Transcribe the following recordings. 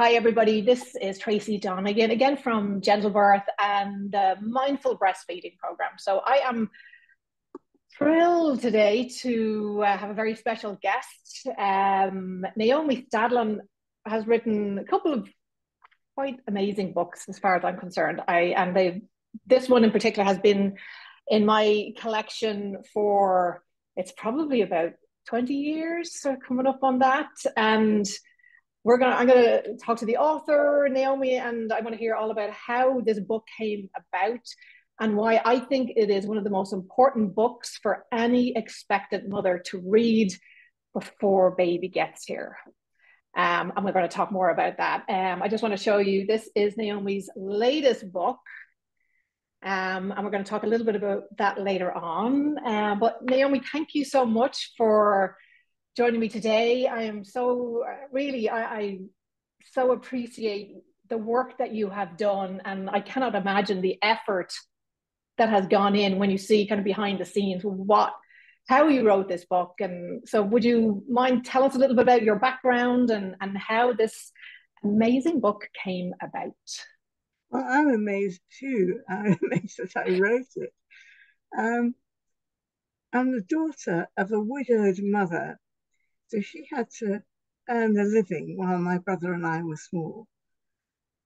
Hi, everybody. This is Tracy Donegan again from Gentle Birth and the Mindful Breastfeeding Program. So, I am thrilled today to have a very special guest. Naomi Stadlen has written a couple of quite amazing books, as far as I'm concerned. This one in particular has been in my collection for it's probably about 20 years, so coming up on that. And I'm gonna talk to the author, Naomi, and I want to hear all about how this book came about and why I think it is one of the most important books for any expectant mother to read before baby gets here. And we're going to talk more about that. I just want to show you, this is Naomi's latest book. And we're going to talk a little bit about that later on. But Naomi, thank you so much for joining me today. I am so really, I so appreciate the work that you have done. And I cannot imagine the effort that has gone in when you see kind of behind the scenes how you wrote this book. And so would you mind tell us a little bit about your background and how this amazing book came about? Well, I'm amazed too. I'm amazed that I wrote it. Um, I'm the daughter of a widowed mother, so she had to earn a living while my brother and I were small.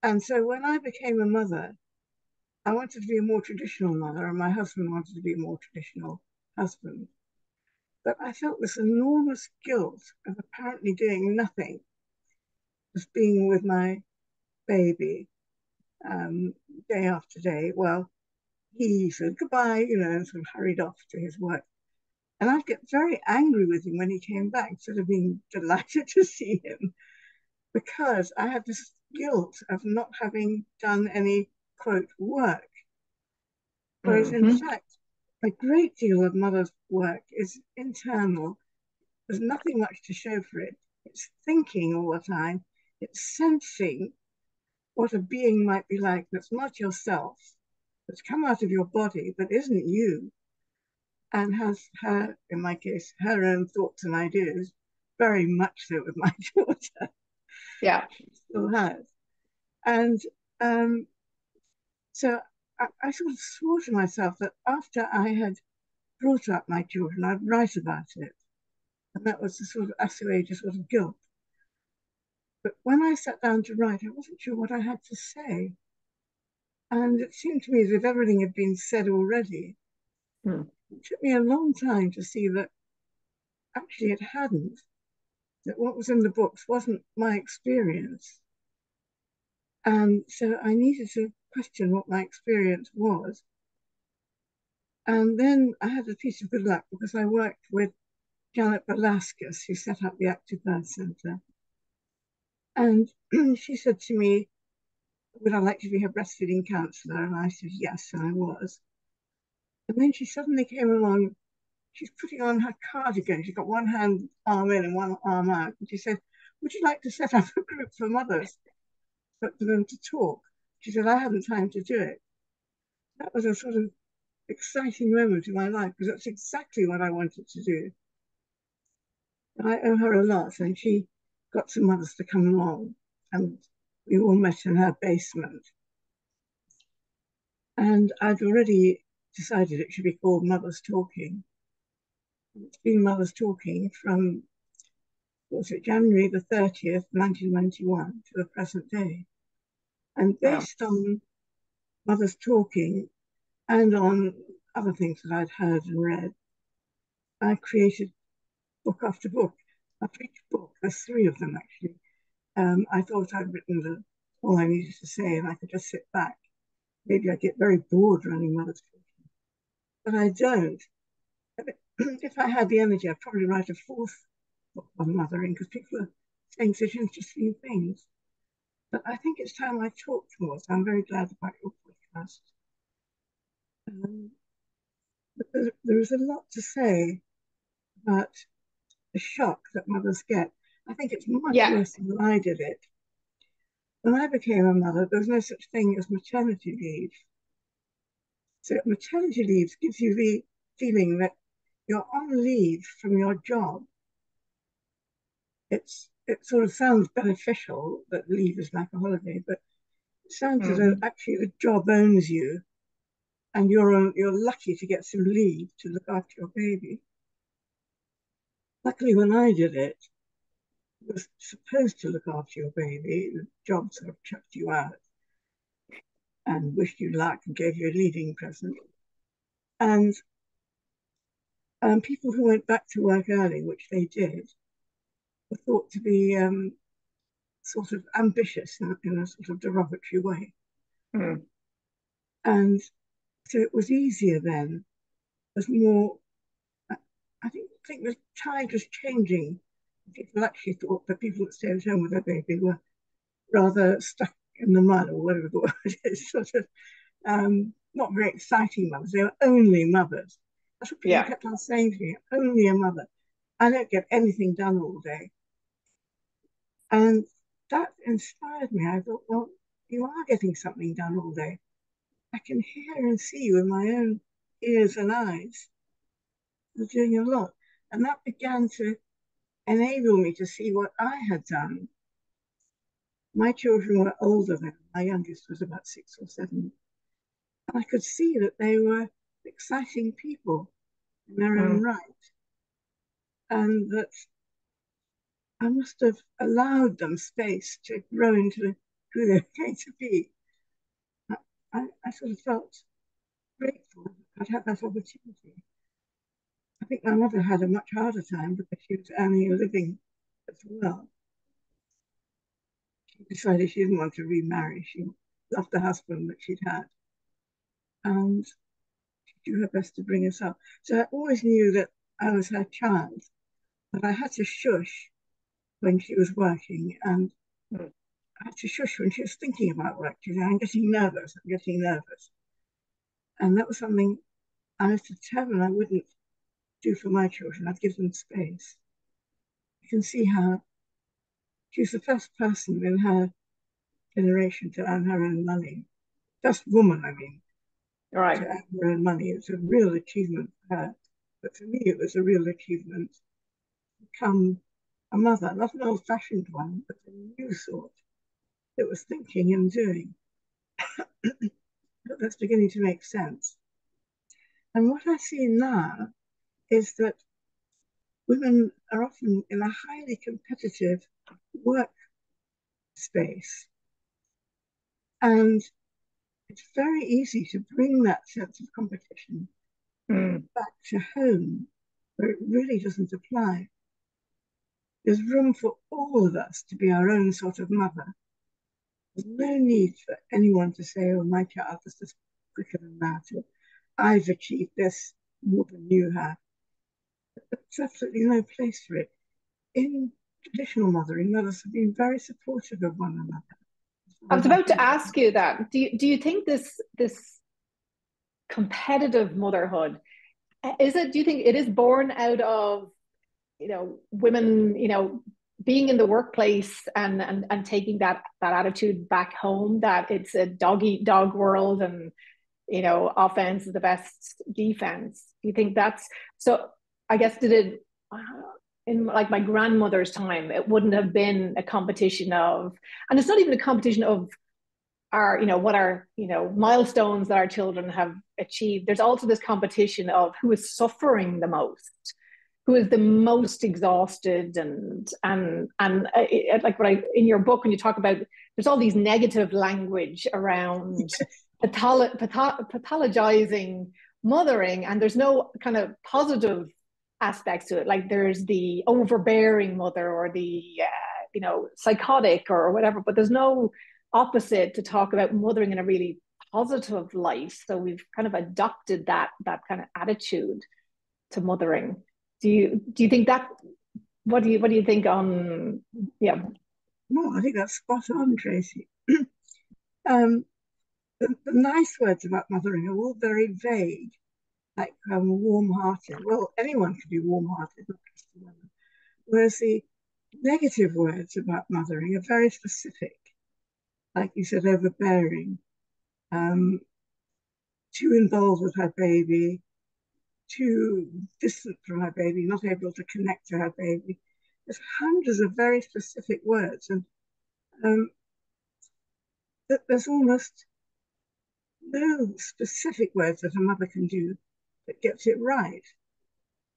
And so when I became a mother, I wanted to be a more traditional mother, and my husband wanted to be a more traditional husband. But I felt this enormous guilt of apparently doing nothing, just being with my baby day after day. Well, he said goodbye, and sort of hurried off to his work. And I'd get very angry with him when he came back, instead of being delighted to see him, because I had this guilt of not having done any, quote, work. Whereas in Mm-hmm. fact, a great deal of mother's work is internal. There's nothing much to show for it. It's thinking all the time. It's sensing what a being might be like that's not yourself, that's come out of your body, that isn't you, and has her, in my case, her own thoughts and ideas, very much so with my daughter. Yeah. She still has. And so I sort of swore to myself that after I had brought up my children, I'd write about it. And that was the sort of assuage sort of guilt. But when I sat down to write, I wasn't sure what I had to say. And it seemed to me as if everything had been said already. Mm. It took me a long time to see that actually it hadn't, that what was in the books wasn't my experience. And so I needed to question what my experience was. And then I had a piece of good luck because I worked with Janet Velasquez, who set up the Active Birth Centre. And she said to me, would I like to be her breastfeeding counsellor? And I said, yes, and I was. And then she suddenly came along. She's putting on her cardigan. She's got one arm in and one arm out. And she said, would you like to set up a group for mothers for them to talk? She said, I haven't time to do it. That was a sort of exciting moment in my life because that's exactly what I wanted to do. And I owe her a lot. And she got some mothers to come along. And we all met in her basement. And I'd already decided it should be called Mothers Talking. It's been Mothers Talking from, was it January the 30th, 1991 to the present day. And Wow. based on Mothers Talking and on other things that I'd heard and read, I created book after book. After each book, there's three of them actually. I thought I'd written all I needed to say and I could just sit back. Maybe I get very bored running Mothers Talking, but I don't. If I had the energy, I'd probably write a fourth book on mothering because people are saying such interesting things. But I think it's time I talked more, so I'm very glad about your podcast. But there is a lot to say about the shock that mothers get. I think it's much Yeah. worse than I did it. When I became a mother, there was no such thing as maternity leave. So maternity leave gives you the feeling that you're on leave from your job. It's it sort of sounds beneficial that leave is like a holiday, but it sounds as though Mm. actually the job owns you, and you're lucky to get some leave to look after your baby. Luckily, when I did it, you was supposed to look after your baby. The job sort of chucked you out and wished you luck and gave you a leaving present. And people who went back to work early, which they did, were thought to be sort of ambitious in a sort of derogatory way. Mm. And so it was easier then. There's more, I think the tide was changing. People actually thought that people that stayed at home with their baby were rather stuck in the mud or whatever the word is, sort of not very exciting mothers. They were only mothers. That's what people Yeah. kept on saying to me, only a mother. I don't get anything done all day. And that inspired me. I thought, well, you are getting something done all day. I can hear and see you with my own ears and eyes. You're doing a lot. And that began to enable me to see what I had done. My children were older then. My youngest was about 6 or 7. And I could see that they were exciting people in their own Mm. right. And that I must have allowed them space to grow into who they're going to be. I sort of felt grateful I'd had that opportunity. I think my mother had a much harder time because she was earning a living as well. She decided she didn't want to remarry. She loved the husband that she'd had, and she did her best to bring us up. So I always knew that I was her child, but I had to shush when she was working, and Mm. I had to shush when she was thinking about work. She said, I'm getting nervous, I'm getting nervous. And that was something I was determined I wouldn't do for my children. I'd give them space. You can see how she's the first person in her generation to earn her own money. First woman, I mean, All to right. earn her own money. It's a real achievement for her. But for me, it was a real achievement to become a mother, not an old fashioned one, but a new sort that was thinking and doing. But that's beginning to make sense. And what I see now is that women are often in a highly competitive workspace. And it's very easy to bring that sense of competition Mm. back to home where it really doesn't apply. There's room for all of us to be our own sort of mother. There's no need for anyone to say, oh, my child is just quicker than that, or I've achieved this more than you have. There's absolutely no place for it. In traditional mothering, mothers have been very supportive of one another, as I far was as I about can to gather. ask you that. Do you think this competitive motherhood is it? Do you think it is born out of women being in the workplace and taking that attitude back home that it's a dog eat dog world and offense is the best defense? Do you think that's so? I guess did it in like my grandmother's time, it wouldn't have been a competition of, and it's not even a competition of our what our milestones that our children have achieved. There's also this competition of who is suffering the most, who is the most exhausted, and like what I in your book when you talk about there's all these negative language around pathologizing mothering, and there's no kind of positive aspects to it. Like there's the overbearing mother or the psychotic or whatever, but there's no opposite to talk about mothering in a really positive light. So we've kind of adopted that kind of attitude to mothering. Do you think that? What do you think on? Yeah. No, I think that's spot on, Tracy. um, the nice words about mothering are all very vague, like warm-hearted. Well, anyone can be warm-hearted, not just a woman. Whereas the negative words about mothering are very specific, like you said, overbearing, um, too involved with her baby, too distant from her baby, not able to connect to her baby. there's hundreds of very specific words, and um, there's almost no specific words that a mother can do that gets it right,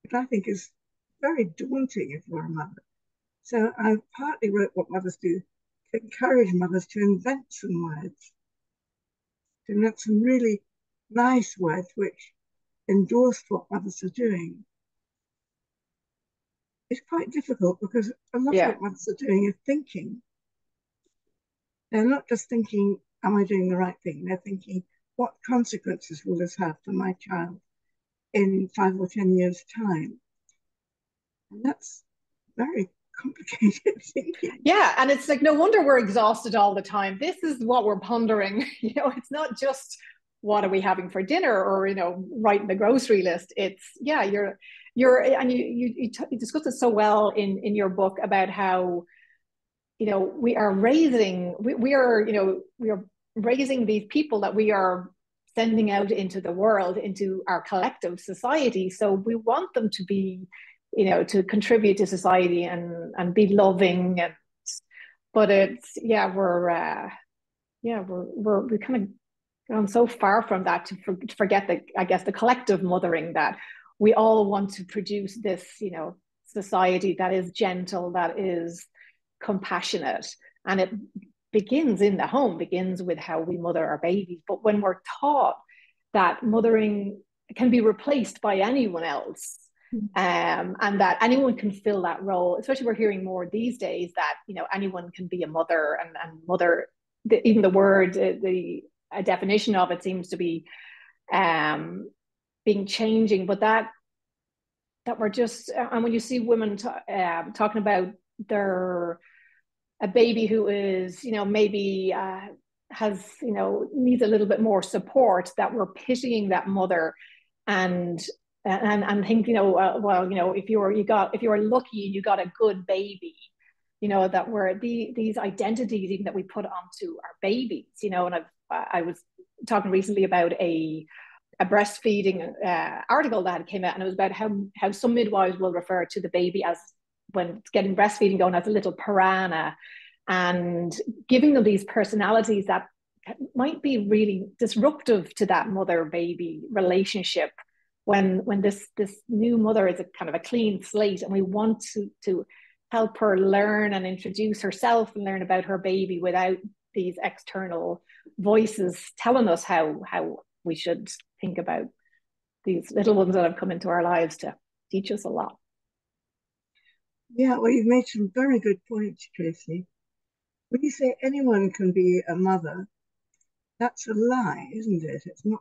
which I think is very daunting if you're a mother. So I partly wrote What Mothers Do to encourage mothers to invent some words, to invent some really nice words which endorsed what mothers are doing. It's quite difficult because a lot of Yeah. what mothers are doing is thinking. They're not just thinking, am I doing the right thing? They're thinking, what consequences will this have for my child in 5 or 10 years' time? And that's very complicated thinking. Yeah, and it's like no wonder we're exhausted all the time. This is what we're pondering. It's not just what are we having for dinner or writing the grocery list. It's yeah, you're and you discussed it so well in your book about how we are raising we are raising these people that we are sending out into the world, into our collective society. So we want them to be to contribute to society and be loving. And but it's yeah we're kind of gone so far from that to forget that, I guess, the collective mothering, that we all want to produce this society that is gentle, that is compassionate. And it begins in the home, begins with how we mother our babies. But when we're taught that mothering can be replaced by anyone else, and that anyone can fill that role, especially we're hearing more these days that anyone can be a mother, and mother, even the word, the a definition of it seems to be being changing. But that we're just, and when you see women talking about their a baby who is maybe has needs a little bit more support, that we're pitying that mother and think well, if you were lucky and you got a good baby, that we're these identities even that we put onto our babies. And I was talking recently about a breastfeeding article that came out, and it was about how some midwives will refer to the baby as, when it's getting breastfeeding going, as a little piranha, and giving them these personalities that might be really disruptive to that mother baby relationship, when this new mother is a kind of a clean slate, and we want to help her learn and introduce herself and learn about her baby without these external voices telling us how we should think about these little ones that have come into our lives to teach us a lot. Yeah, well, you've made some very good points, Tracy. When you say anyone can be a mother, that's a lie, isn't it? It's not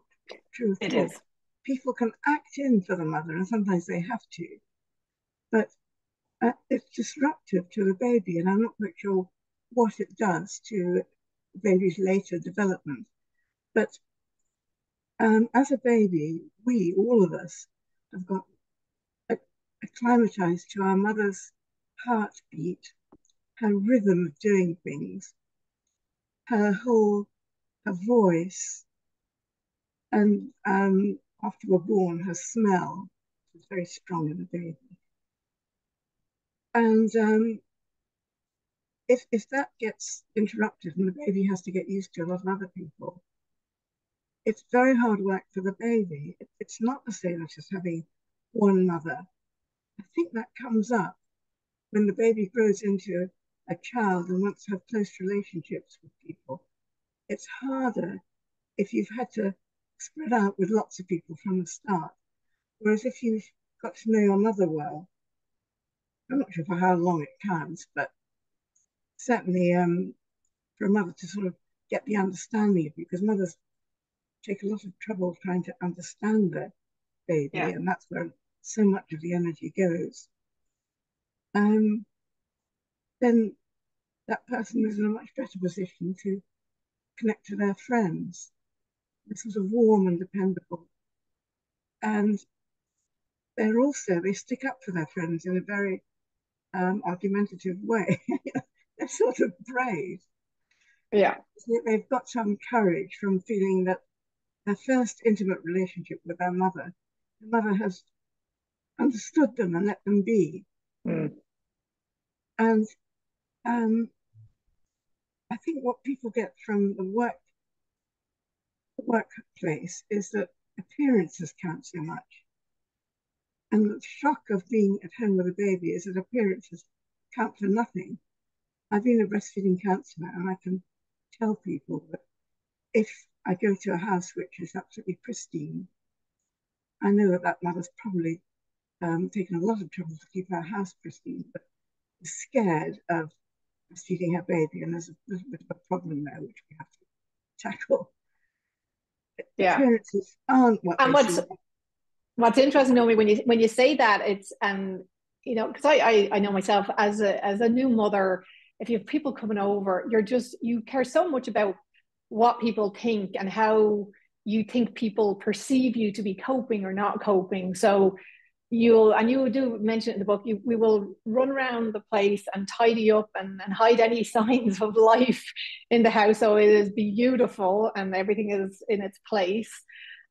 true at It all. is. People can act in for the mother, and sometimes they have to, but it's disruptive to the baby, and I'm not quite sure what it does to the baby's later development. But as a baby, all of us, have got acclimatized to our mother's heartbeat, her rhythm of doing things, her voice, and after we're born, her smell is very strong in the baby. And if that gets interrupted and the baby has to get used to a lot of other people, it's very hard work for the baby. It's not the same as just having one mother. I think that comes up when the baby grows into a child and wants to have close relationships with people. It's harder if you've had to spread out with lots of people from the start. Whereas if you've got to know your mother well, I'm not sure for how long it counts, but certainly for a mother to sort of get the understanding of you, because mothers take a lot of trouble trying to understand their baby, Yeah. and that's where so much of the energy goes. Then that person is in a much better position to connect to their friends. They're sort of warm and dependable. And they stick up for their friends in a very argumentative way. They're sort of brave. Yeah. They've got some courage from feeling that their first intimate relationship with their mother, the mother has understood them and let them be. Mm. And I think what people get from the workplace is that appearances count so much. And the shock of being at home with a baby is that appearances count for nothing. I've been a breastfeeding counsellor, and I can tell people that if I go to a house which is absolutely pristine, I know that that mother's probably taken a lot of trouble to keep her house pristine, but is scared of breastfeeding her baby, and there's a little bit of a problem there which we have to tackle. Yeah. Appearances aren't what And they seem. what's interesting, Naomi, when you say that, it's you know, because I know myself as a new mother, if you have people coming over, you care so much about what people think and how you think people perceive you to be coping or not coping. So you do mention it in the book, we will run around the place and tidy up and hide any signs of life in the house so it is beautiful and everything is in its place.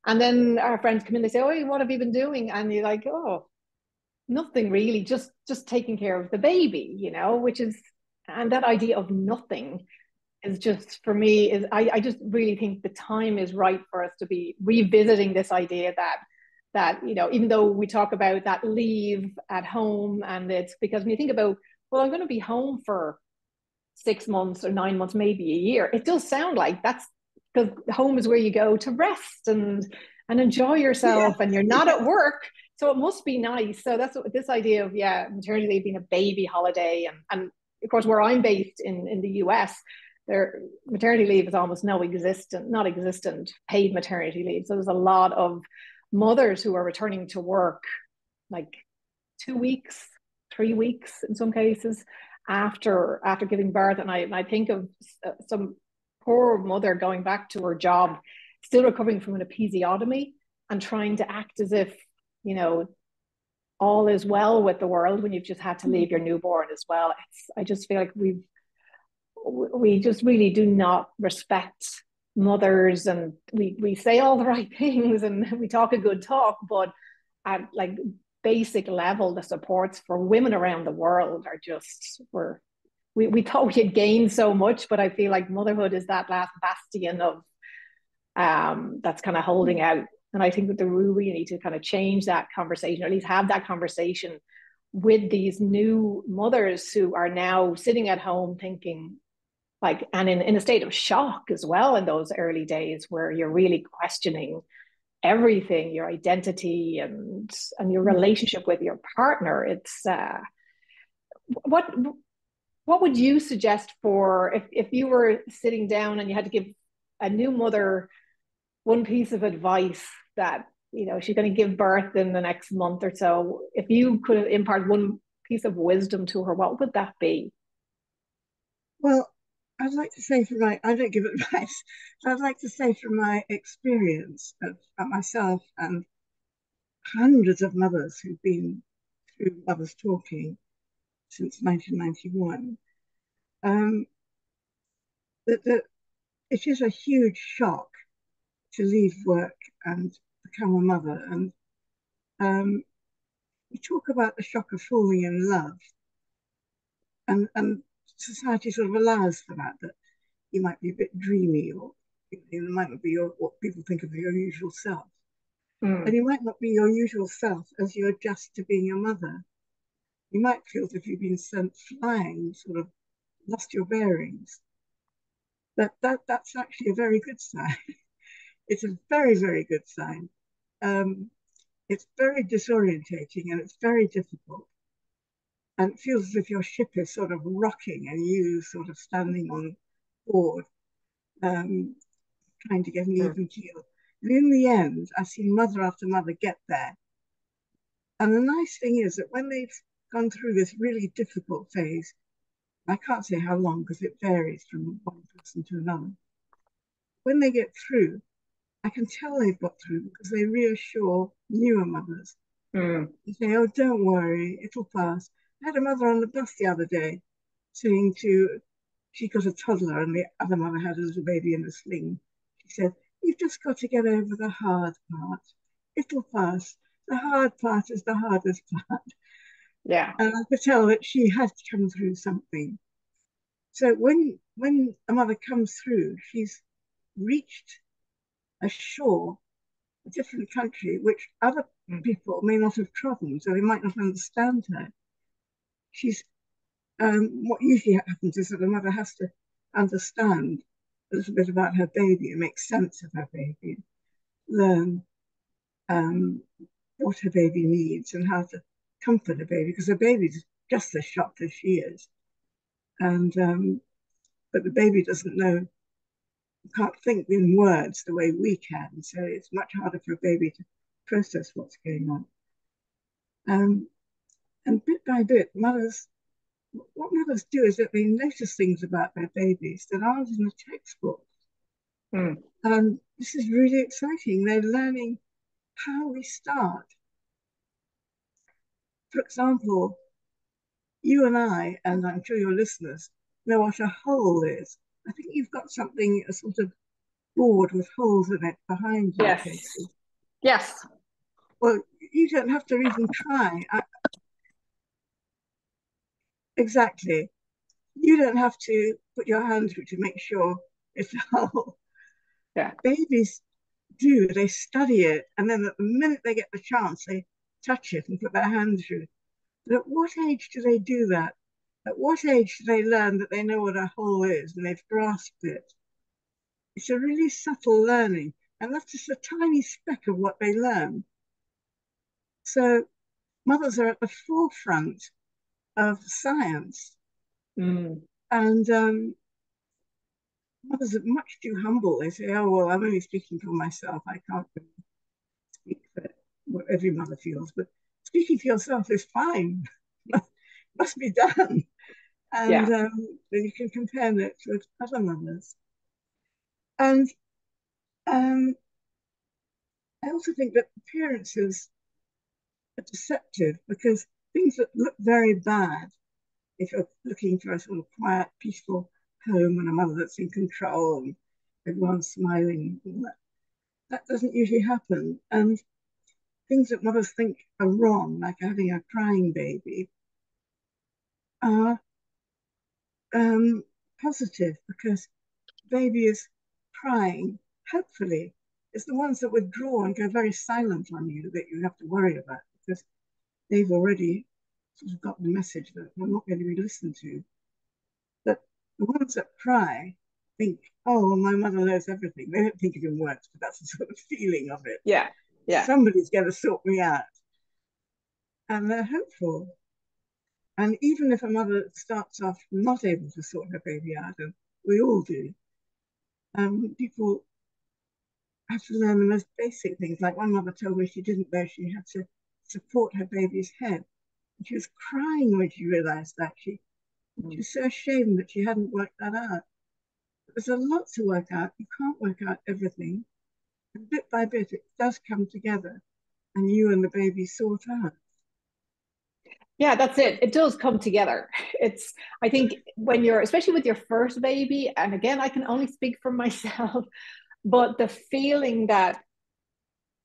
And then our friends come in, they say, oh, what have you been doing? And you're like, oh, nothing really, just taking care of the baby, you know, which is, and that idea of nothing is just, for me, is I just really think the time is right for us to be revisiting this idea that, you know, even though we talk about that leave at home, and it's because when you think about, well, I'm going to be home for 6 months or 9 months, maybe a year, it does sound like that's because home is where you go to rest and enjoy Yeah, yourself, and you're not yeah. at work, so it must be nice. So that's what this idea of, yeah, maternity leave being a baby holiday, and of course where I'm based in the US, there maternity leave is almost not existent paid maternity leave. So there's a lot of mothers who are returning to work like 2 weeks, 3 weeks in some cases after giving birth. And I think of some poor mother going back to her job, still recovering from an episiotomy and trying to act as if, you know, all is well with the world when you've just had to leave your newborn as well. I just feel like we just really do not respect mothers, and we say all the right things and we talk a good talk, but at like basic level, the supports for women around the world are just, we thought we had gained so much, but I feel like motherhood is that last bastion of that's kind of holding out. And I think that we really need to kind of change that conversation, or at least have that conversation with these new mothers who are now sitting at home thinking, like, and in a state of shock as well in those early days where you're really questioning everything, your identity and your relationship with your partner. It's what what would you suggest for if you were sitting down and you had to give a new mother one piece of advice that, you know, she's going to give birth in the next month or so, if you could impart one piece of wisdom to her, what would that be? Well, I'd like to say from my, I don't give advice, but I'd like to say from my experience of myself and hundreds of mothers who've been through Mothers Talking since 1991, um, that it is a huge shock to leave work and become a mother. And we talk about the shock of falling in love, and society sort of allows for that, that you might be a bit dreamy, or you might not be what people think of your usual self. And Mm, you might not be your usual self as you adjust to being a mother. You might feel as if you've been sent flying, sort of lost your bearings. That's actually a very good sign. It's a very, very good sign. Um, it's very disorientating and it's very difficult. And it feels as if your ship is sort of rocking and you sort of standing on board, um, trying to get an mm, even keel. And in the end, I've seen mother after mother get there. And the nice thing is that when they've gone through this really difficult phase, I can't say how long because it varies from one person to another. When they get through, I can tell they've got through because they reassure newer mothers. mm, They say, oh, don't worry, it'll pass. I had a mother on the bus the other day saying to, she got a toddler and the other mother had a little baby in a sling. She said, you've just got to get over the hard part. It'll pass. The hard part is the hardest part. Yeah. And I could tell that she had come through something. So when a mother comes through, she's reached a shore, a different country, which other Mm. people may not have trodden, so they might not understand her. She's What usually happens is that the mother has to understand a little bit about her baby and make sense of her baby, learn um, what her baby needs and how to comfort her baby, because her baby's just as shocked as she is. And but the baby doesn't know, can't think in words the way we can, so it's much harder for a baby to process what's going on. Um, and bit by bit, what mothers do is that they notice things about their babies that aren't in the textbook. Mm. And this is really exciting. They're learning how we start. For example, you and I, and I'm sure your listeners, know what a hole is. I think you've got something, a sort of board with holes in it behind you, Yes. Casey. Yes. Well, you don't have to even try. Exactly. You don't have to put your hand through to make sure it's a hole. Yeah. Babies do. They study it, and then at the minute they get the chance, they touch it and put their hand through. But at what age do they do that? At what age do they learn that they know what a hole is and they've grasped it? It's a really subtle learning, and that's just a tiny speck of what they learn. So mothers are at the forefront of science, Mm. and mothers are much too humble. They say, "Oh well, I'm only speaking for myself. I can't really speak for what every mother feels." But speaking for yourself is fine. Must be done, and Yeah. you can compare notes with other mothers. And um, I also think that appearances are deceptive because things that look very bad, if you're looking for a sort of quiet, peaceful home and a mother that's in control and everyone's smiling, that doesn't usually happen. And things that mothers think are wrong, like having a crying baby, are positive because baby is crying, hopefully. It's the ones that withdraw and go very silent on you that you have to worry about because they've already sort of got the message that they're not going to be listened to. But the ones that cry think, oh, well, my mother knows everything. They don't think it in words, but that's the sort of feeling of it. Yeah. Yeah. Somebody's going to sort me out. And they're hopeful. And even if a mother starts off not able to sort her baby out, and we all do, people have to learn the most basic things. Like one mother told me she didn't know she had to support her baby's head. And she was crying when she realized that. She Mm. was so ashamed that she hadn't worked that out. There's a lot to work out. You can't work out everything. And bit by bit, it does come together, and you and the baby sort out. Yeah, that's it. It does come together. It's, I think, when you're, especially with your first baby, and again, I can only speak for myself, but the feeling that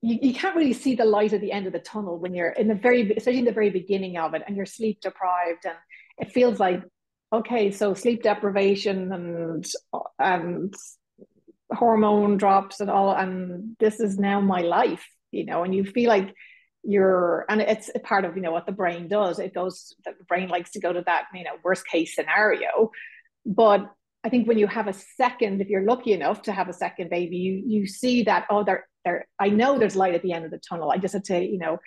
you can't really see the light at the end of the tunnel when you're in the very, especially in the very beginning of it, and you're sleep deprived, and it feels like, okay, so sleep deprivation and hormone drops and all, and this is now my life, and you feel like and it's a part of what the brain does. The brain likes to go to that worst case scenario. But I think when you have a second, if you're lucky enough to have a second baby, you see that, oh, there I know there's light at the end of the tunnel. I just have to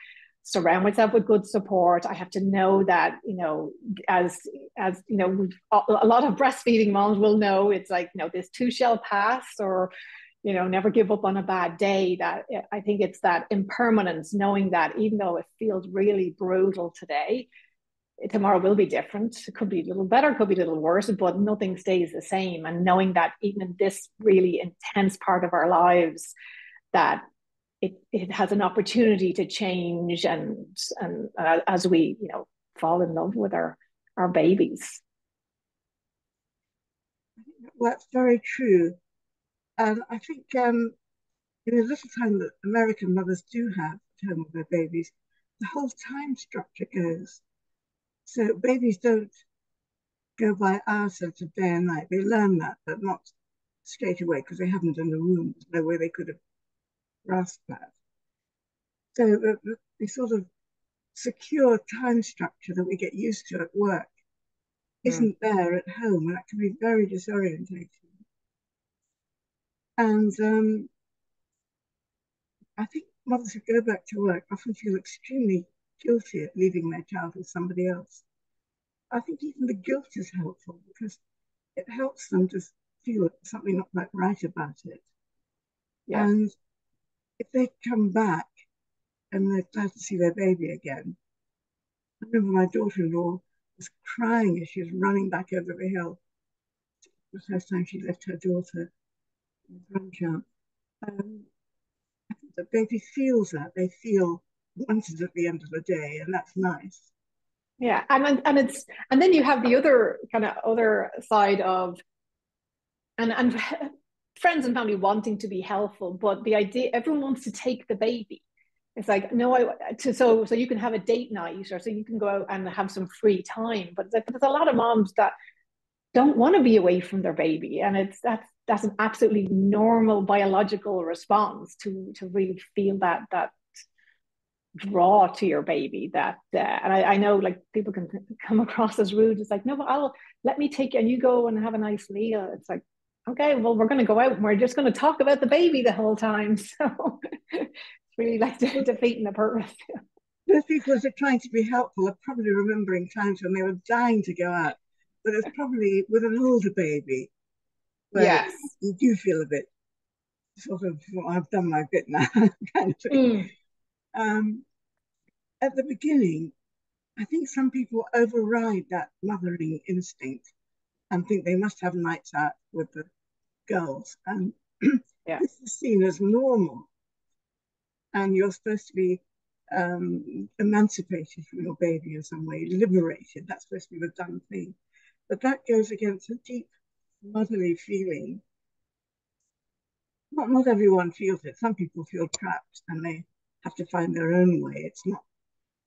surround myself with good support. I have to know that as a lot of breastfeeding moms will know, it's like, this too shall pass, or never give up on a bad day. That I think it's that impermanence, knowing that even though it feels really brutal today, tomorrow will be different. It could be a little better, could be a little worse, but nothing stays the same. And knowing that even in this really intense part of our lives, that it has an opportunity to change, and as we fall in love with our babies. Well, that's very true. And I think in the little time that American mothers do have at home with their babies, the whole time structure goes. So babies don't go by hours of day and night. They learn that, but not straight away because they haven't in the womb. There's no way they could have grasped that. So the sort of secure time structure that we get used to at work isn't there at home, and that can be very disorientating. And I think mothers who go back to work often feel extremely guilty at leaving their child with somebody else. I think even the guilt is helpful because it helps them to feel something not quite right about it. Yeah. And if they come back and they're glad to see their baby again, I remember my daughter-in-law was crying as she was running back over the hill. It was the first time she left her daughter and grandchild. Um, the baby feels that. They feel wanted at the end of the day, and that's nice. Yeah. And then you have the other kind of other side of and friends and family wanting to be helpful, but the idea everyone wants to take the baby. It's like, no, so you can have a date night, or so you can go out and have some free time. But there's a lot of moms that don't want to be away from their baby, and that's an absolutely normal biological response to really feel that draw to your baby. That and I know like people can come across as rude. It's like, no, but I'll let me take you and you go and have a nice meal. It's like, okay, well, we're going to go out and we're just going to talk about the baby the whole time. So it's really like defeating the purpose. Those people that are trying to be helpful are probably remembering times when they were dying to go out, but it's probably with an older baby where Yes. you do feel a bit sort of, well, I've done my bit now kind of thing. Mm. Um, at the beginning, I think some people override that mothering instinct and think they must have nights out with the girls. And Yeah. this is seen as normal. And you're supposed to be emancipated from your baby in some way, liberated. That's supposed to be the done thing. But that goes against a deep motherly feeling. Not everyone feels it. Some people feel trapped and they have to find their own way. It's not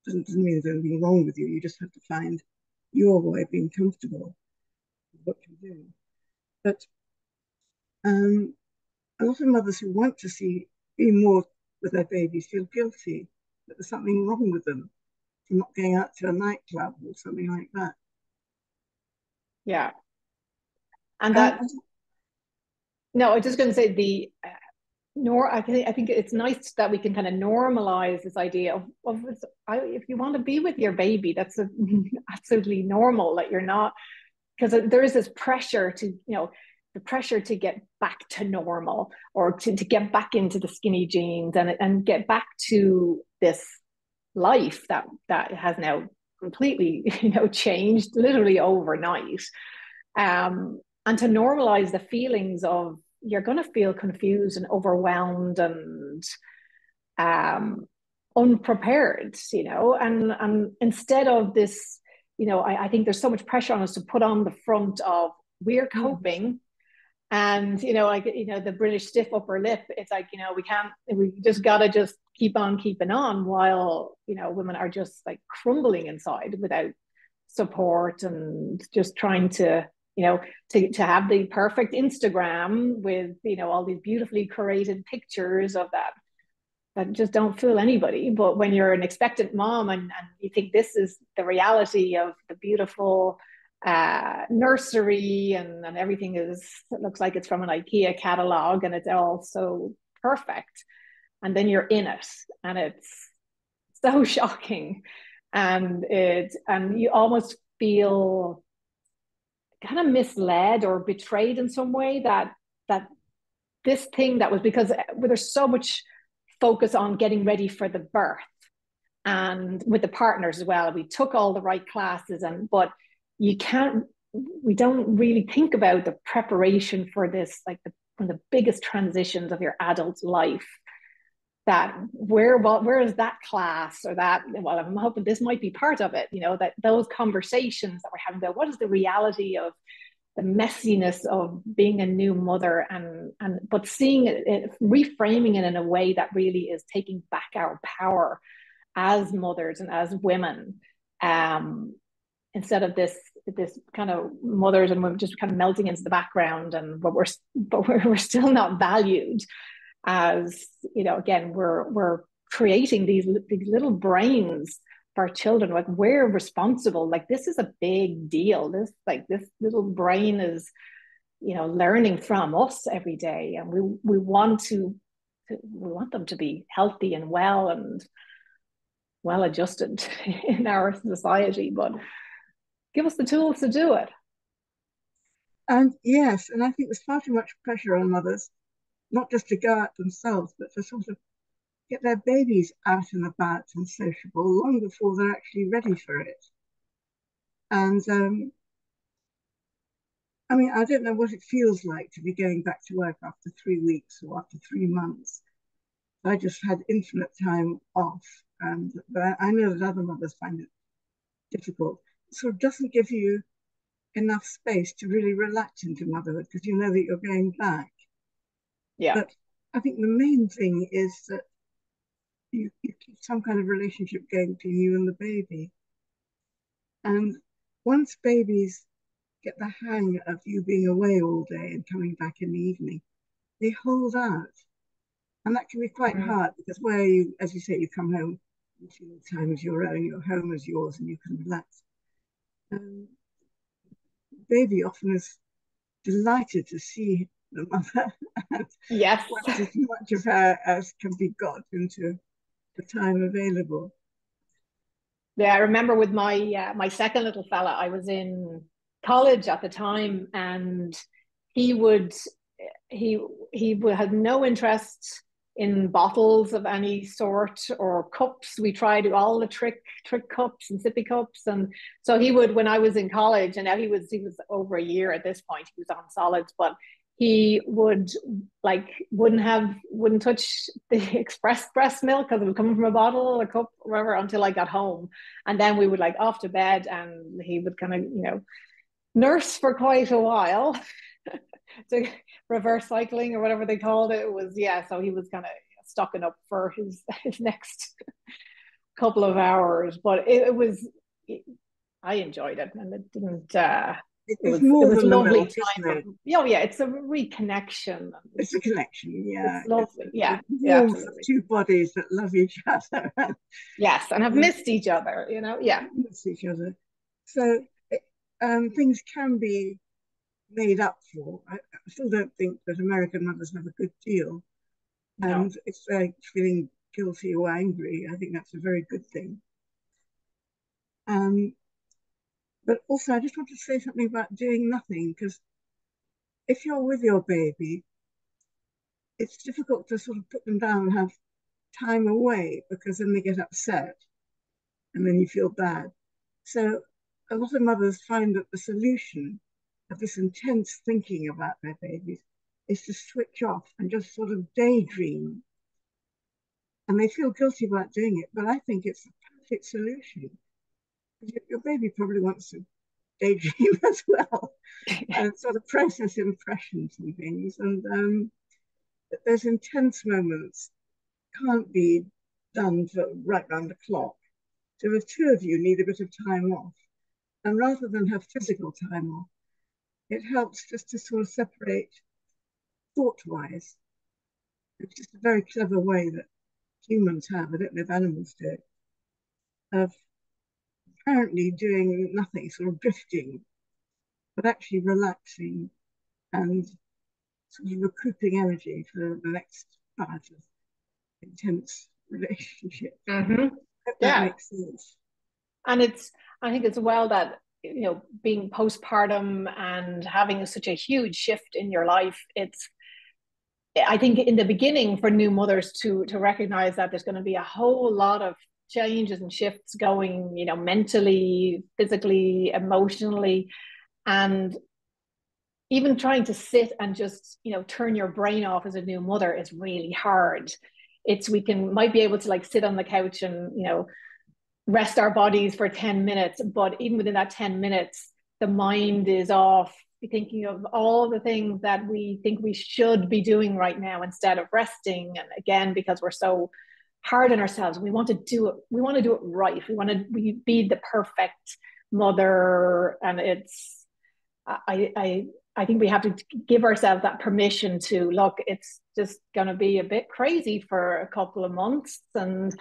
doesn't mean there's anything wrong with you. You just have to find your way of being comfortable with what you do. But a lot of mothers who want to be more with their babies feel guilty that there's something wrong with them for not going out to a nightclub or something like that. Yeah. And And, that, no, I was just going to say I think it's nice that we can kind of normalize this idea of if you want to be with your baby, that's absolutely normal. That you're not, because there is this pressure to, the pressure to get back to normal, or to get back into the skinny jeans and get back to this life that has now completely, changed literally overnight. And to normalize the feelings of you're going to feel confused and overwhelmed and um, unprepared, and instead of this, I think there's so much pressure on us to put on the front of we're yes, coping. And like the British stiff upper lip, it's like we just gotta just keep on keeping on, while women are just like crumbling inside without support, and just trying to to have the perfect Instagram with all these beautifully curated pictures of that just don't fool anybody. But when you're an expectant mom, and you think this is the reality of the beautiful nursery, and everything it looks like it's from an IKEA catalog, and it's all so perfect, and then you're in it and it's so shocking, and you almost feel kind of misled or betrayed in some way, that this thing that was, because there's so much focus on getting ready for the birth, and with the partners as well, we took all the right classes, but you can't we don't really think about the preparation for this, like one of the biggest transitions of your adult life. That where is that class, or that, well, I'm hoping this might be part of it, that those conversations that we're having about what is the reality of the messiness of being a new mother, and but seeing it, reframing it in a way that really is taking back our power as mothers and as women, um, instead of this kind of mothers and women just kind of melting into the background, and we're still not valued as, again, we're creating these little brains for our children. Like, we're responsible. Like, this is a big deal. This little brain is, learning from us every day, and we want them to be healthy and well and well adjusted in our society, but give us the tools to do it. And yes, and I think there's far too much pressure on mothers, not just to go out themselves, but to sort of get their babies out and about and sociable long before they're actually ready for it. And I mean, I don't know what it feels like to be going back to work after 3 weeks or after 3 months. I just had infinite time off, but I know that other mothers find it difficult. It sort of doesn't give you enough space to really relax into motherhood because you know that you're going back. Yeah. But I think the main thing is that you keep some kind of relationship going between you and the baby. And once babies get the hang of you being away all day and coming back in the evening, they hold out. And that can be quite hard because where you, as you say, you come home, you feel the time is your own, your home is yours, and you can relax. Baby often is delighted to see the mother and yes, wants as much of her as can be got into the time available. Yeah, I remember with my second little fella, I was in college at the time, and he would he had no interest in bottles of any sort or cups. We tried all the trick cups and sippy cups, and so he would, when I was in college, and now he was over a year at this point. He was on solids, but he would wouldn't touch the express breast milk because it was coming from a bottle, a cup, whatever, until I got home, and then we would off to bed, and he would kind of nurse for quite a while. To reverse cycling or whatever they called it. It was, yeah, so he was kind of stocking up for his next couple of hours, but I enjoyed it, and it didn't it's more it was than the lovely milk, time. Yeah, it's a reconnection. It's a connection, yeah. It's lovely. Yeah, the yeah, warmth absolutely. of two bodies that love each other. Yes, and have missed each other, yeah. Miss each other. So things can be made up for. I still don't think that American mothers have a good deal. No. And it's feeling guilty or angry. I think that's a very good thing. But also, I just want to say something about doing nothing, because if you're with your baby, it's difficult to sort of put them down and have time away because then they get upset and then you feel bad. So a lot of mothers find that the solution of this intense thinking about their babies is to switch off and just sort of daydream. And they feel guilty about doing it, but I think it's the perfect solution. Your baby probably wants to daydream as well and sort of process impressions and things. And those intense moments can't be done for right round the clock. So the two of you need a bit of time off. And rather than have physical time off, it helps just to sort of separate thought-wise. It's just a very clever way that humans have, I don't know if animals do it, of apparently doing nothing, sort of drifting, but actually relaxing and sort of recouping energy for the next part of intense relationship. Mm-hmm. That makes sense. And I think as well that, being postpartum and having such a huge shift in your life, I think in the beginning for new mothers to recognize that there's going to be a whole lot of changes and shifts going, mentally, physically, emotionally, and even trying to sit and just, turn your brain off as a new mother is really hard. Might be able to sit on the couch and, rest our bodies for 10 minutes, but even within that 10 minutes, the mind is off thinking of all the things that we think we should be doing right now instead of resting. And again, because we're so hard on ourselves, we want to do it right. We want to be the perfect mother, and it's I think we have to give ourselves that permission to look. It's just going to be a bit crazy for a couple of months, and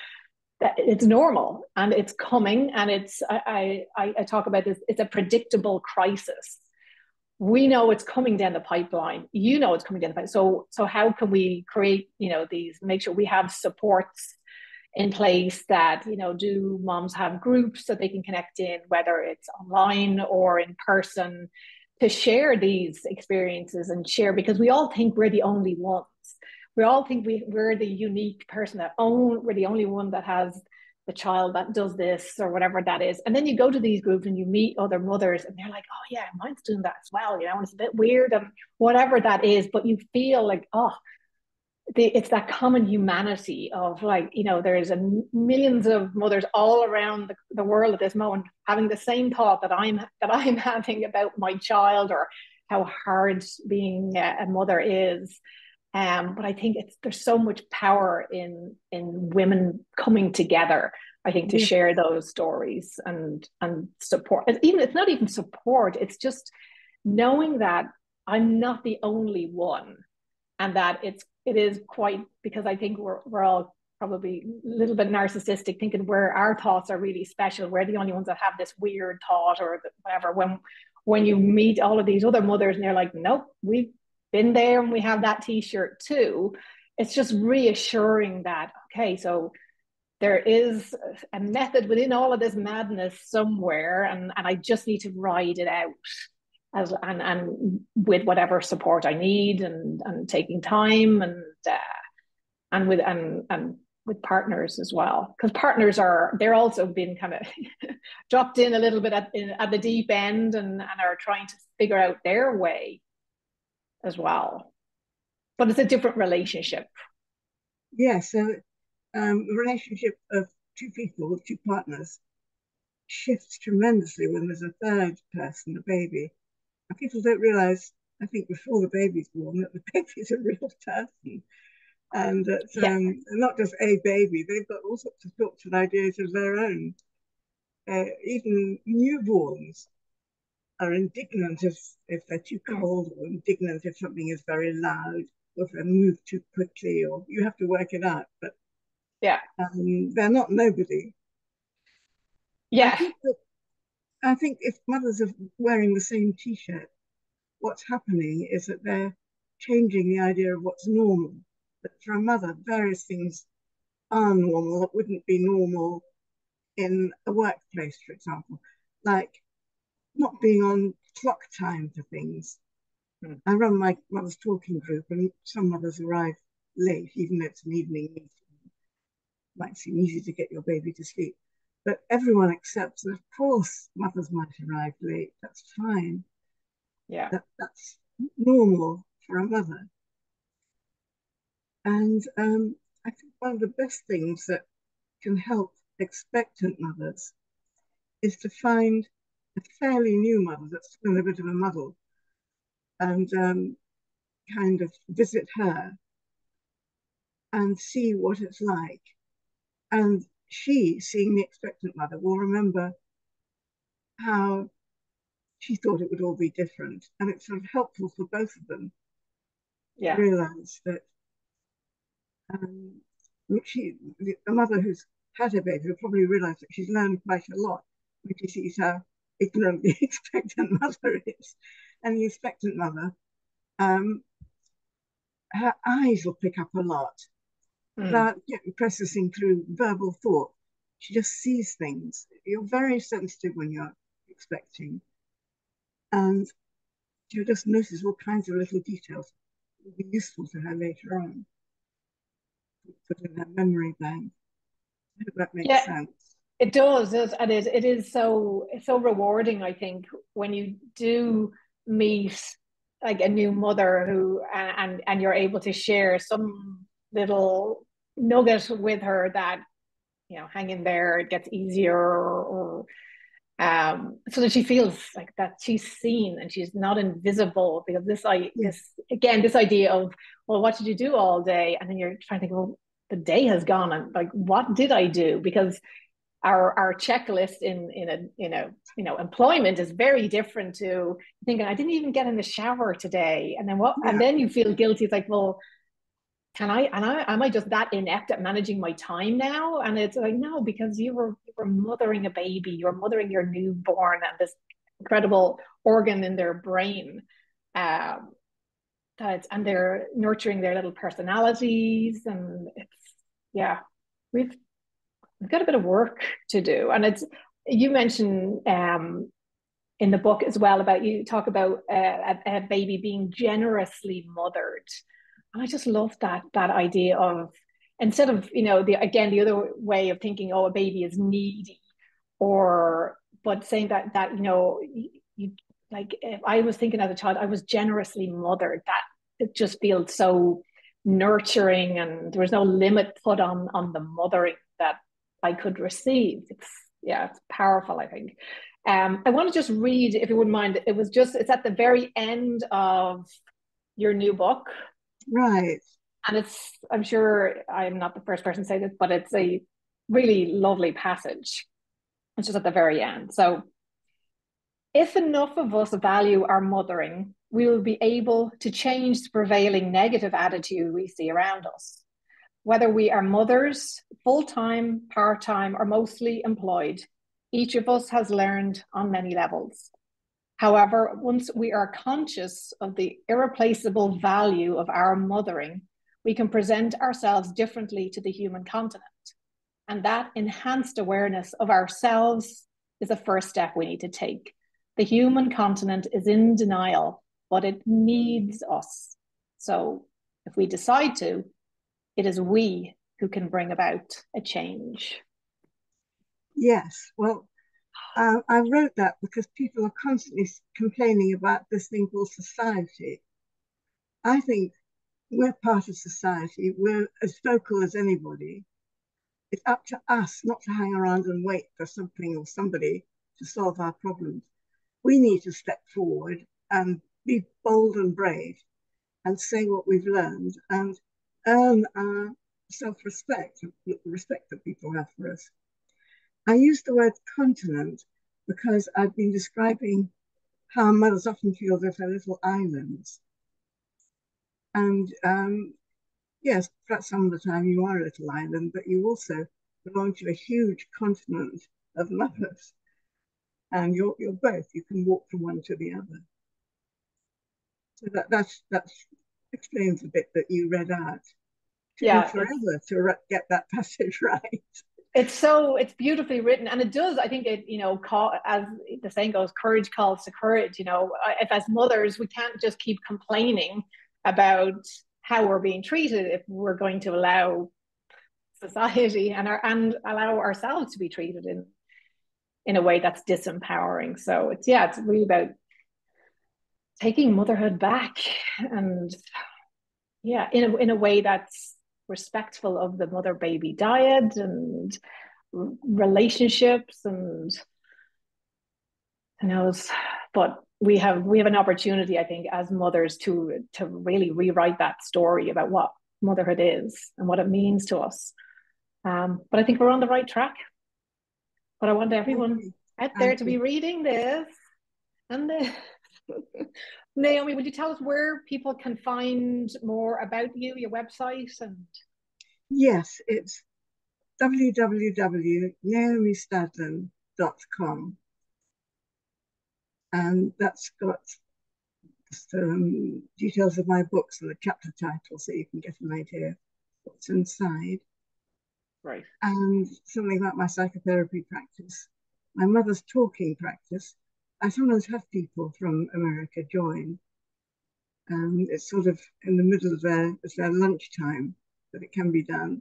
that it's normal, and it's coming, and I talk about this. It's a predictable crisis. We know it's coming down the pipeline. You know it's coming down the pipeline. So how can we create, these, make sure we have supports in place that, do moms have groups that they can connect in, whether it's online or in person, to share these experiences and share, because we all think we're the only ones. We all think we're the unique person we're the only one that has the child that does this or whatever that is. And then you go to these groups and you meet other mothers and they're like, oh yeah, mine's doing that as well, and it's a bit weird and whatever that is, but you feel like, it's that common humanity of like, there's millions of mothers all around the world at this moment having the same thought that I'm having about my child, or how hard being a mother is. But I think there's so much power in women coming together, I think, to Yeah. share those stories and support. Even it's not even support, it's just knowing that I'm not the only one, and that it is quite, because I think we're all probably a little bit narcissistic, thinking our thoughts are really special. We're the only ones that have this weird thought or whatever. When you meet all of these other mothers and they're like, nope, we've been there and we have that t-shirt too. It's just reassuring that, okay, so there is a method within all of this madness somewhere, and I just need to ride it out and with whatever support I need, and taking time, and with partners as well, because partners they're also been kind of dropped in a little bit at the deep end, and are trying to figure out their way as well, but it's a different relationship. Yeah, so the relationship of two people with two partners shifts tremendously when there's a third person, a baby. And people don't realize, I think, before the baby's born, that the baby's a real person. And that Yeah. not just a baby, they've got all sorts of thoughts and ideas of their own. Even newborns are indignant if they're too cold, or indignant if something is very loud, or if they move too quickly, or you have to work it out. But Yeah. they're not nobody. I Yeah. think that I think if mothers are wearing the same T-shirt, what's happening is that they're changing the idea of what's normal. That for a mother, various things are normal that wouldn't be normal in a workplace, for example, like not being on clock time for things. I run my mother's talking group, and some mothers arrive late, even though it's an evening meeting. It might seem easy to get your baby to sleep, but everyone accepts that, of course, mothers might arrive late. That's fine. Yeah. That's normal for a mother. And I think one of the best things that can help expectant mothers is to find a fairly new mother that's in a bit of a muddle, and kind of visit her and see what it's like. And she, seeing the expectant mother, will remember how she thought it would all be different. And it's sort of helpful for both of them to Yeah. realize that um, the mother who's had her baby will probably realize that she's learned quite a lot when she sees how ignorant the expectant mother is. And the expectant mother, um, her eyes will pick up a lot without processing through verbal thought. She just sees things. You're very sensitive when you're expecting, and she'll just notice all kinds of little details that will be useful to her later on, put in her memory bank. I hope that makes Yeah. sense. It does, and it is so rewarding, I think, when you do meet like a new mother who, and you're able to share some little nugget with her that, hang in there, it gets easier, or so that she feels like that she's seen and she's not invisible. Because Yeah, this idea of, well, what did you do all day? And then you're trying to think, well, the day has gone, and like, what did I do? Because our checklist in employment is very different to thinking I didn't even get in the shower today, and then what? And Yeah. then you feel guilty. It's like, well, am I just that inept at managing my time now? And it's like, no, because you were mothering a baby, you're mothering your newborn and this incredible organ in their brain. Um, and they're nurturing their little personalities, and it's yeah, we've we've got a bit of work to do. And it's you mentioned in the book as well about you talk about a baby being generously mothered, and I just love that idea of instead of the other way of thinking, oh, a baby is needy, or but saying that you like if I was thinking as a child I was generously mothered, that it just feels so nurturing, and there was no limit put on the mothering that I could receive. It's powerful, I think. I want to just read, if you wouldn't mind. It's at the very end of your new book, Right. and I'm sure I'm not the first person to say this, but it's a really lovely passage. It's just at the very end. So, if enough of us value our mothering, we will be able to change the prevailing negative attitude we see around us. Whether we are mothers, full time, part time, or mostly employed, each of us has learned on many levels. However, once we are conscious of the irreplaceable value of our mothering, we can present ourselves differently to the human continent. And that enhanced awareness of ourselves is the first step we need to take. The human continent is in denial, but it needs us. So if we decide to, it is we who can bring about a change. Yes. Well, I wrote that because people are constantly complaining about this thing called society. I think we're part of society. We're as vocal as anybody. It's up to us not to hang around and wait for something or somebody to solve our problems. We need to step forward and be bold and brave and say what we've learned and earn our self-respect, the respect that people have for us. I use the word continent because I've been describing how mothers often feel that they're little islands. And yes, perhaps some of the time you are a little island, but you also belong to a huge continent of mothers. And you're both. You can walk from one to the other. So that explains a bit that you read out. It took me Yeah, it's forever to get that passage right. it's beautifully written, and it does. I think as the saying goes, courage calls to courage. If as mothers we can't just keep complaining about how we're being treated, if we're going to allow society and allow ourselves to be treated in a way that's disempowering. So it's really about taking motherhood back, and in a way that's respectful of the mother baby dyad and relationships, and who knows. But we have an opportunity, I think, as mothers to really rewrite that story about what motherhood is and what it means to us. But I think we're on the right track. But I want everyone out I there to be agree. reading this. And Naomi, would you tell us where people can find more about you, your website, and Yes, it's www.naomistadlen.com. And that's got details of my books and the chapter title so you can get an idea of what's inside. right? And something about my psychotherapy practice, my mother's talking practice. I sometimes have people from America join. It's sort of in the middle of their lunchtime, but it can be done.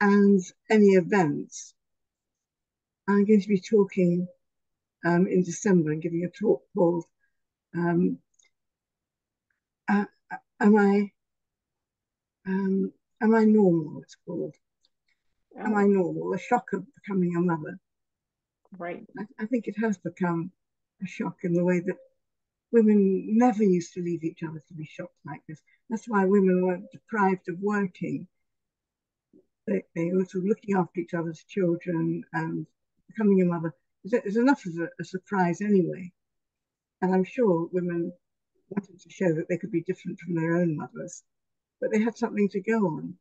And any events. I'm going to be talking in December and giving a talk called um, uh, "Am I Am I Normal?" It's called "Am I Oh, Normal?" The shock of becoming a mother. right. I think it has become a shock in the way that women never used to leave each other to be shocked like this. That's why women were deprived of working they were sort of looking after each other's children and becoming a mother is enough of a surprise anyway. And I'm sure women wanted to show that they could be different from their own mothers, but they had something to go on.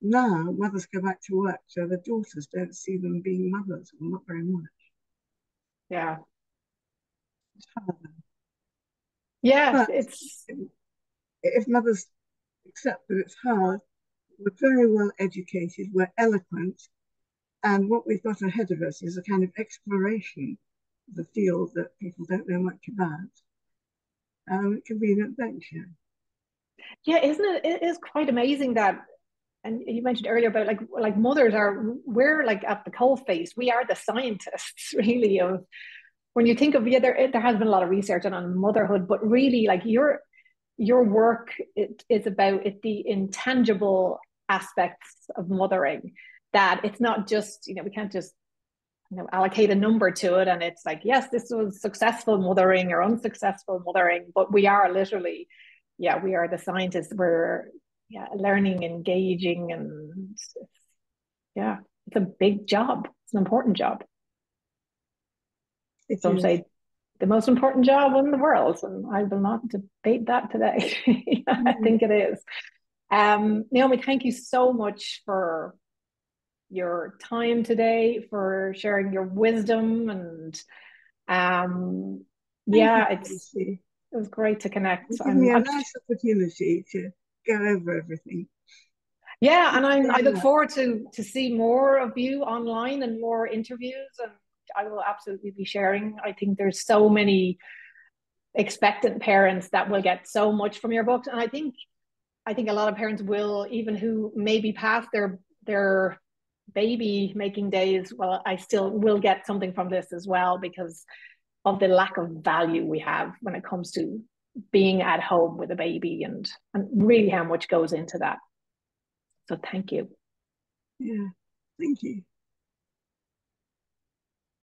Now mothers go back to work, so the daughters don't see them being mothers, or not very much. Yeah. It's hard. Yes, But it's if mothers accept that it's hard, we're very well educated, we're eloquent, and what we've got ahead of us is a kind of exploration of the field that people don't know much about. It can be an adventure. yeah, isn't it? It is quite amazing that, and you mentioned earlier about like mothers are, we're like at the coal face. We are the scientists, really, of when you think of, yeah, there has been a lot of research on motherhood, but really like your work is about the intangible aspects of mothering, that it's not just, we can't just allocate a number to it and it's like, yes, this was successful mothering or unsuccessful mothering, but we are literally, yeah, we are the scientists. We're, yeah, learning, engaging, and yeah, it's a big job. It's an important job. It Some is. say the most important job in the world, and I will not debate that today. I Mm. think it is. Naomi, thank you so much for your time today, for sharing your wisdom, and Thank you, yeah, Lucy. it was great to connect. You give me a nice opportunity to go over everything. Yeah, Thank and you I very look much. forward to see more of you online and more interviews, and I will absolutely be sharing. I think there's so many expectant parents that will get so much from your books, and I think a lot of parents will, even who maybe past their baby making days, well, I still will get something from this as well, because of the lack of value we have when it comes to being at home with a baby, and really how much goes into that. So thank you. Yeah, thank you.